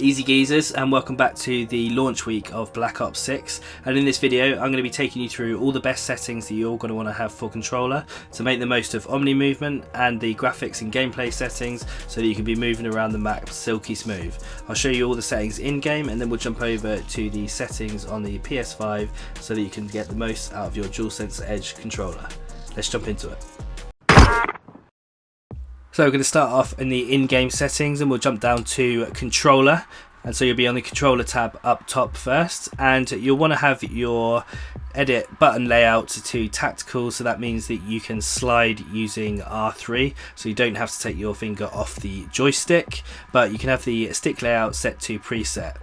Easy geezers, and welcome back to the launch week of Black Ops 6. And in this video I'm going to be taking you through all the best settings that you're going to want to have for controller to make the most of Omni movement and the graphics and gameplay settings so that you can be moving around the map silky smooth. I'll show you all the settings in game and then we'll jump over to the settings on the PS5 so that you can get the most out of your DualSense Edge controller. Let's jump into it. So we're going to start off in the in-game settings and we'll jump down to controller, and so you'll be on the controller tab up top first, and you'll want to have your edit button layout to tactical, so that means that you can slide using R3, so you don't have to take your finger off the joystick, but you can have the stick layout set to preset.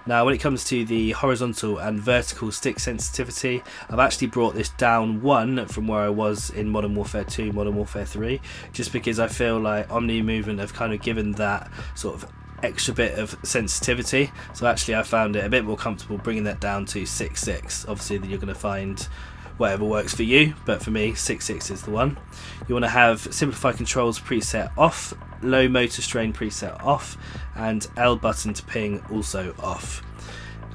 Now when it comes to the horizontal and vertical stick sensitivity, I've actually brought this down one from where I was in Modern Warfare 2, Modern Warfare 3, just because I feel like Omni movement have kind of given that sort of extra bit of sensitivity, so actually I found it a bit more comfortable bringing that down to 6.6. Obviously you're going to find whatever works for you, but for me 6.6 is the one. You want to have simplify controls preset off, low motor strain preset off, and L button to ping also off.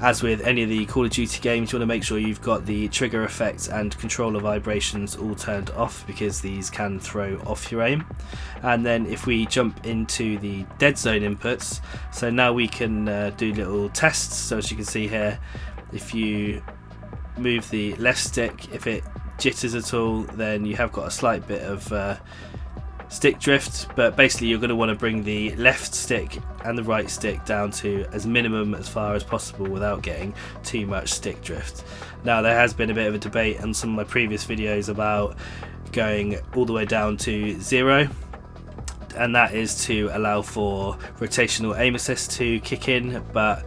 As with any of the Call of Duty games, you want to make sure you've got the trigger effects and controller vibrations all turned off, because these can throw off your aim. And then if we jump into the dead zone inputs, so now we can do little tests. So as you can see here, if you move the left stick, if it jitters at all, then you have got a slight bit of stick drift, but basically you're going to want to bring the left stick and the right stick down to as minimum as far as possible without getting too much stick drift. Now there has been a bit of a debate on some of my previous videos about going all the way down to 0, and that is to allow for rotational aim assist to kick in, but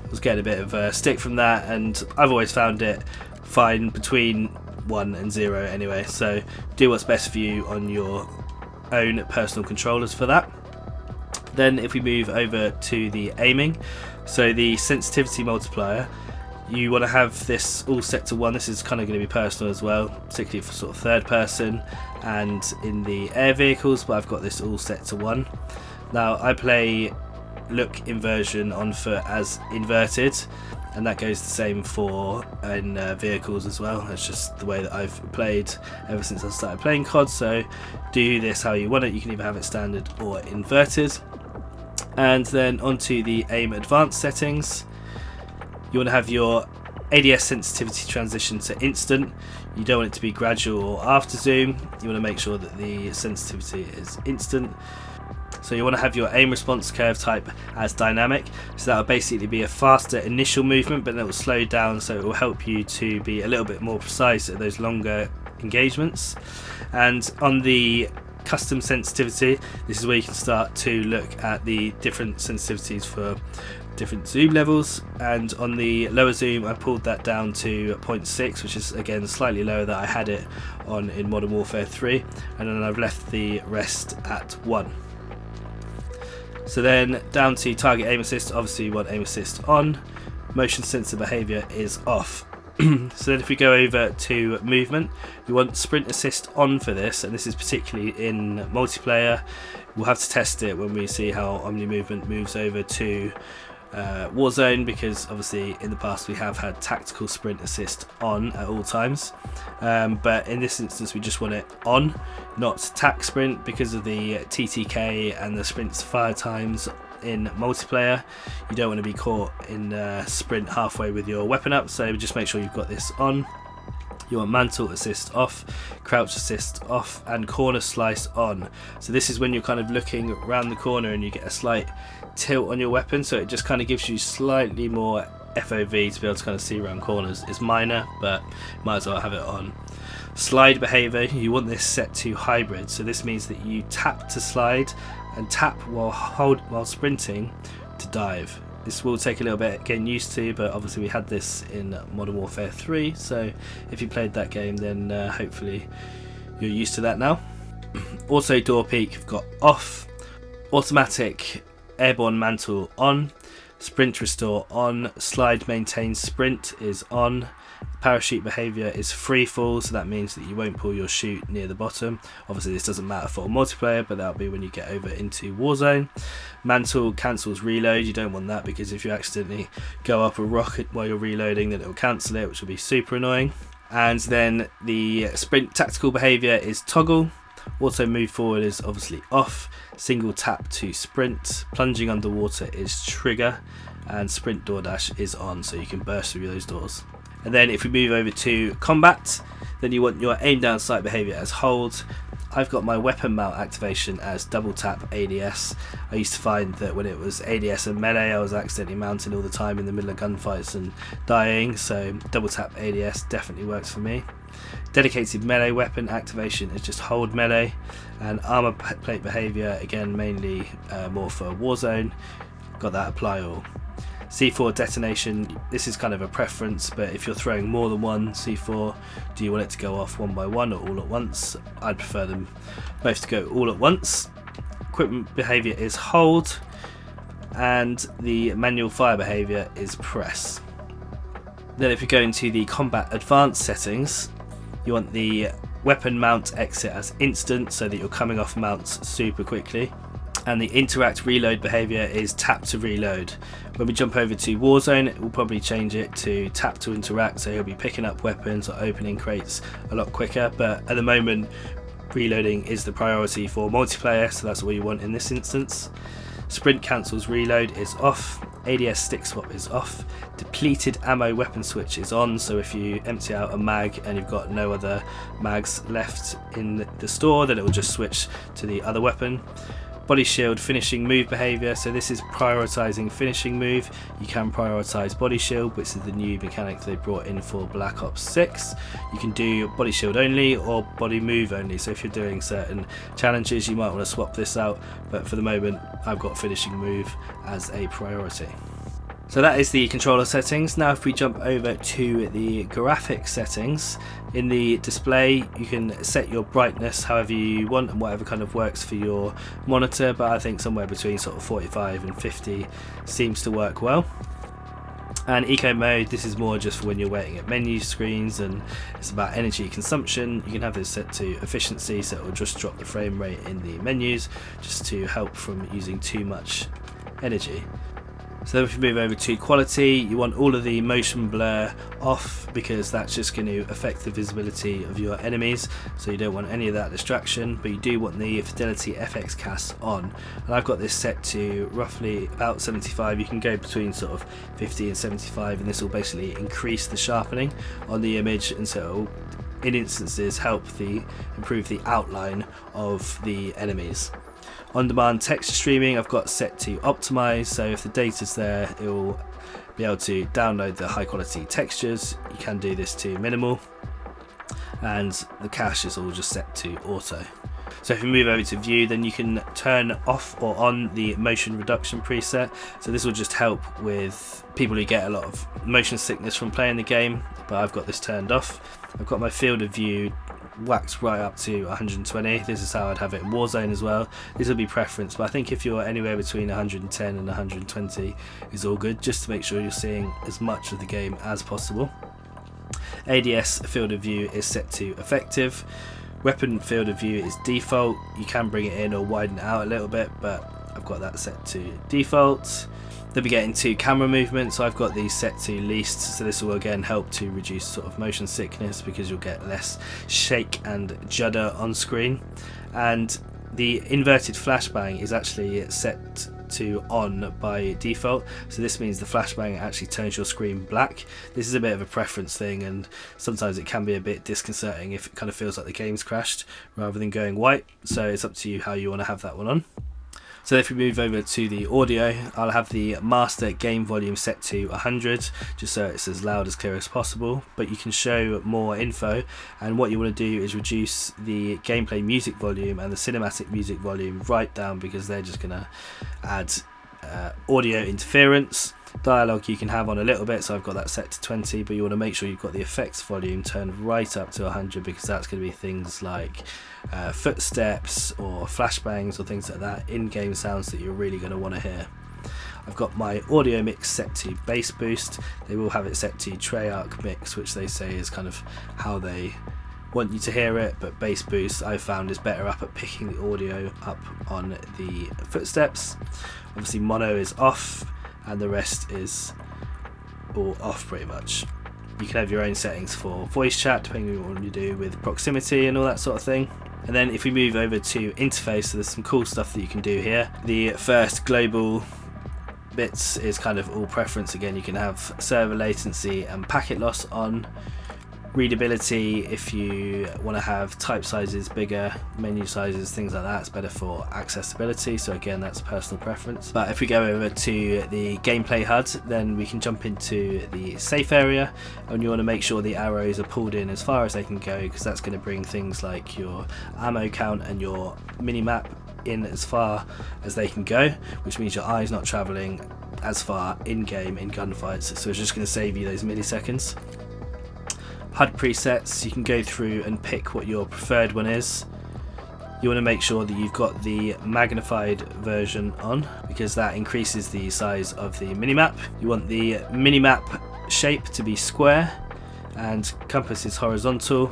I was getting a bit of stick from that, and I've always found it fine between 1 and 0 anyway, so do what's best for you on your own personal controllers for that. Then if we move over to the aiming, so the sensitivity multiplier, you want to have this all set to 1. This is kind of going to be personal as well, particularly for sort of third person and in the air vehicles, but I've got this all set to 1. Now I play look inversion on foot as inverted, and that goes the same for in vehicles as well. That's just the way that I've played ever since I started playing COD, so do this how you want it. You can either have it standard or inverted. And then onto the aim advanced settings, you want to have your ADS sensitivity transition to instant. You don't want it to be gradual or after zoom. You want to make sure that the sensitivity is instant. So you want to have your aim response curve type as dynamic, so that will basically be a faster initial movement, but then it will slow down, so it will help you to be a little bit more precise at those longer engagements. And on the custom sensitivity, this is where you can start to look at the different sensitivities for different zoom levels, and on the lower zoom I pulled that down to 0.6, which is again slightly lower than I had it on in Modern Warfare 3, and then I've left the rest at 1. So then down to target aim assist, obviously you want aim assist on, motion sensor behavior is off. So then if we go over to movement, we want sprint assist on for this, and this is particularly in multiplayer. We'll have to test it when we see how Omni movement moves over to Warzone, because obviously in the past we have had tactical sprint assist on at all times, but in this instance we just want it on, not tac sprint, because of the TTK and the sprint's fire times in multiplayer. You don't want to be caught in sprint halfway with your weapon up, so just make sure you've got this on. You want mantle assist off, crouch assist off, and corner slice on. So this is when you're kind of looking around the corner and you get a slight tilt on your weapon, so it just kind of gives you slightly more FOV to be able to kind of see around corners. It's minor, but might as well have it on. Slide behavior, you want this set to hybrid, so this means that you tap to slide and tap while sprinting to dive. This will take a little bit getting used to, but obviously we had this in Modern Warfare 3, so if you played that game then hopefully you're used to that now. Auto door peek, you've got off, automatic airborne mantle on. sprint restore on, slide maintain sprint is on, parachute behaviour is free fall, so that means that you won't pull your chute near the bottom. Obviously this doesn't matter for multiplayer, but that'll be when you get over into Warzone. Mantle cancels reload, you don't want that because if you accidentally go up a rocket while you're reloading then it'll cancel it, which will be super annoying. And then the sprint tactical behaviour is toggle. Auto move forward is obviously off, single tap to sprint, plunging underwater is trigger, and sprint door dash is on, so you can burst through those doors. And then if we move over to combat, then you want your aim down sight behaviour as hold. I've got my weapon mount activation as double tap ADS. I used to find that when it was ADS and melee I was accidentally mounting all the time in the middle of gunfights and dying, so double tap ADS definitely works for me. Dedicated melee weapon activation is just hold melee, and armor plate behaviour again mainly more for Warzone, got that apply all. C4 detonation, this is kind of a preference, but if you're throwing more than one C4, do you want it to go off one by one or all at once? I'd prefer them both to go all at once. Equipment behaviour is hold, and the manual fire behaviour is press. Then if you go into the combat advanced settings, you want the weapon mount exit as instant, so that you're coming off mounts super quickly. And the interact reload behaviour is tap to reload. When we jump over to Warzone, it will probably change it to tap to interact, so you'll be picking up weapons or opening crates a lot quicker, but at the moment reloading is the priority for multiplayer, so that's what you want in this instance. Sprint cancels reload is off, ADS stick swap is off, depleted ammo weapon switch is on, so if you empty out a mag and you've got no other mags left in the store, then it will just switch to the other weapon. Body shield finishing move behaviour, so this is prioritising finishing move. You can prioritise body shield, which is the new mechanic they brought in for Black Ops 6. You can do body shield only or body move only, so if you're doing certain challenges you might want to swap this out, but for the moment I've got finishing move as a priority. So that is the controller settings. Now if we jump over to the graphics settings, in the display you can set your brightness however you want and whatever kind of works for your monitor, but I think somewhere between sort of 45 and 50 seems to work well. And eco mode, this is more just for when you're waiting at menu screens and it's about energy consumption. You can have this set to efficiency, so it will just drop the frame rate in the menus just to help from using too much energy. So if you move over to quality, you want all of the motion blur off because that's just going to affect the visibility of your enemies, so you don't want any of that distraction, but you do want the fidelity FX cast on, and I've got this set to roughly about 75. You can go between sort of 50 and 75, and this will basically increase the sharpening on the image, and so it will, in instances, improve the outline of the enemies. On-demand texture streaming I've got set to optimize, so if the data's there it will be able to download the high quality textures. You can do this to minimal, and the cache is all just set to auto. So if you move over to view, then you can turn off or on the motion reduction preset, so this will just help with people who get a lot of motion sickness from playing the game, but I've got this turned off. I've got my field of view waxed right up to 120. This is how I'd have it in Warzone as well. This will be preference, but I think if you're anywhere between 110 and 120 is all good, just to make sure you're seeing as much of the game as possible. ADS field of view is set to effective. Weapon field of view is default. You can bring it in or widen it out a little bit, but I've got that set to default. Then we get into camera movement, so I've got these set to least, so this will again help to reduce sort of motion sickness because you'll get less shake and judder on screen. And the inverted flashbang is actually set to on by default, so this means the flashbang actually turns your screen black. This is a bit of a preference thing, and sometimes it can be a bit disconcerting if it kind of feels like the game's crashed rather than going white, so it's up to you how you want to have that one on. So if we move over to the audio, I'll have the master game volume set to 100, just so it's as loud as clear as possible, but you can show more info, and what you want to do is reduce the gameplay music volume and the cinematic music volume right down, because they're just going to add audio interference. Dialogue you can have on a little bit, so I've got that set to 20, but you want to make sure you've got the effects volume turned right up to 100, because that's going to be things like footsteps or flashbangs or things like that, in-game sounds that you're really going to want to hear. I've got my audio mix set to bass boost. They will have it set to Treyarch mix, which they say is kind of how they want you to hear it, but bass boost I've found is better up at picking the audio up on the footsteps. Obviously mono is off and the rest is all off pretty much. You can have your own settings for voice chat depending on what you want to do with proximity and all that sort of thing. And then if we move over to interface, so there's some cool stuff that you can do here. The first global bits is kind of all preference. Again, you can have server latency and packet loss on. Readability, if you want to have type sizes bigger, menu sizes, things like that, it's better for accessibility, so again that's personal preference. But if we go over to the gameplay HUD, then we can jump into the safe area, and you want to make sure the arrows are pulled in as far as they can go, because that's going to bring things like your ammo count and your minimap in as far as they can go, which means your eye's not travelling as far in-game in gunfights, so it's just going to save you those milliseconds. HUD presets, you can go through and pick what your preferred one is. You want to make sure that you've got the magnified version on, because that increases the size of the minimap. You want the minimap shape to be square and compass is horizontal.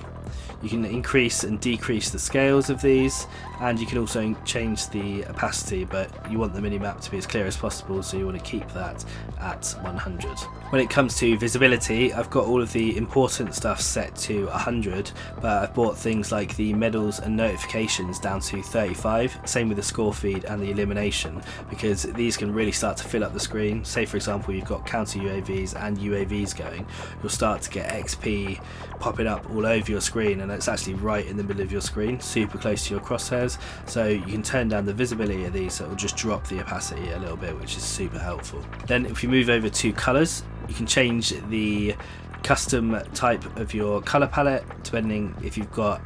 You can increase and decrease the scales of these, and you can also change the opacity, but you want the minimap to be as clear as possible, so you want to keep that at 100. When it comes to visibility, I've got all of the important stuff set to 100, but I've brought things like the medals and notifications down to 35, same with the score feed and the elimination, because these can really start to fill up the screen. Say for example you've got counter UAVs and UAVs going, you'll start to get XP popping up all over your screen, and it's actually right in the middle of your screen, super close to your crosshairs, so you can turn down the visibility of these so it will just drop the opacity a little bit, which is super helpful. Then if we move over to colours, you can change the custom type of your color palette depending. If you've got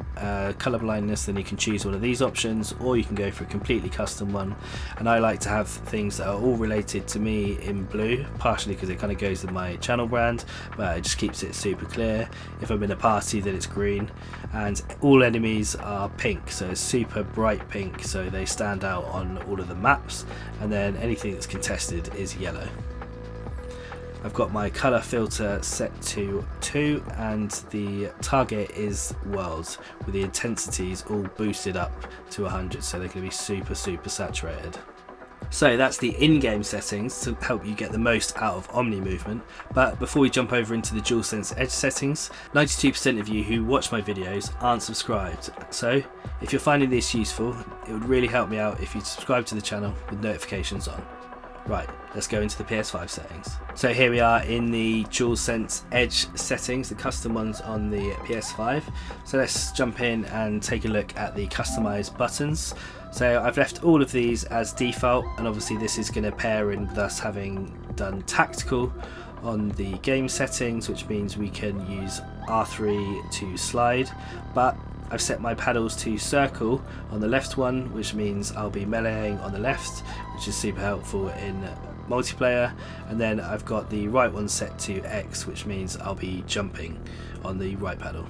color blindness, then you can choose one of these options, or you can go for a completely custom one, and I like to have things that are all related to me in blue, partially because it kind of goes with my channel brand, but it just keeps it super clear. If I'm in a party, then it's green, and all enemies are pink, so it's super bright pink, so they stand out on all of the maps, and then anything that's contested is yellow. I've got my colour filter set to 2, and the target is worlds, with the intensities all boosted up to 100, so they're going to be super saturated. So that's the in-game settings to help you get the most out of Omni movement. But before we jump over into the DualSense Edge settings, 92% of you who watch my videos aren't subscribed. So if you're finding this useful, it would really help me out if you subscribe to the channel with notifications on. Right, let's go into the PS5 settings. So here we are in the DualSense Edge settings, the custom ones on the PS5. So let's jump in and take a look at the customized buttons. So I've left all of these as default, and obviously this is going to pair in with us having done tactical on the game settings, which means we can use R3 to slide, but I've set my paddles to circle on the left one, which means I'll be meleeing on the left, which is super helpful in multiplayer, and then I've got the right one set to X, which means I'll be jumping on the right paddle.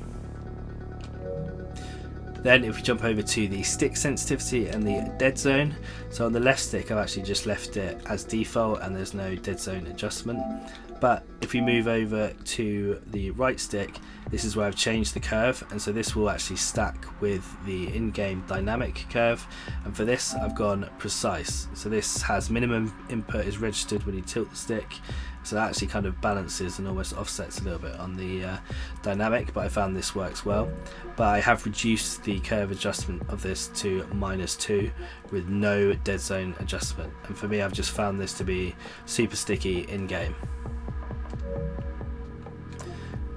Then if we jump over to the stick sensitivity and the dead zone, so on the left stick I've actually just left it as default and there's no dead zone adjustment. But if we move over to the right stick, this is where I've changed the curve, and so this will actually stack with the in-game dynamic curve, and for this I've gone precise. So this has minimum input is registered when you tilt the stick, so that actually kind of balances and almost offsets a little bit on the dynamic, but I found this works well. But I have reduced the curve adjustment of this to -2 with no dead zone adjustment, and for me I've just found this to be super sticky in-game.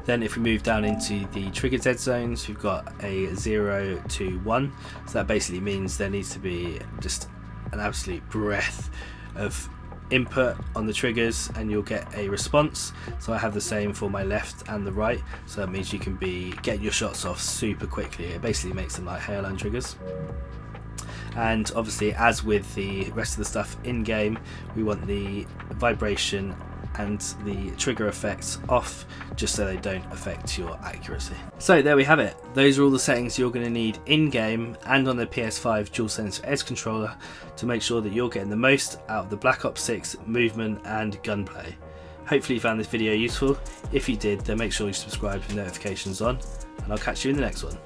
Then if we move down into the trigger dead zones, we've got a 0 to 1, so that basically means there needs to be just an absolute breath of input on the triggers and you'll get a response. So I have the same for my left and the right, so that means you can be getting your shots off super quickly. It basically makes them like hairline triggers. And obviously, as with the rest of the stuff in game, we want the vibration and the trigger effects off, just so they don't affect your accuracy. So there we have it. Those are all the settings you're going to need in game and on the PS5 DualSense Edge controller to make sure that you're getting the most out of the Black Ops 6 movement and gunplay. Hopefully you found this video useful. If you did, then make sure you subscribe with notifications on, and I'll catch you in the next one.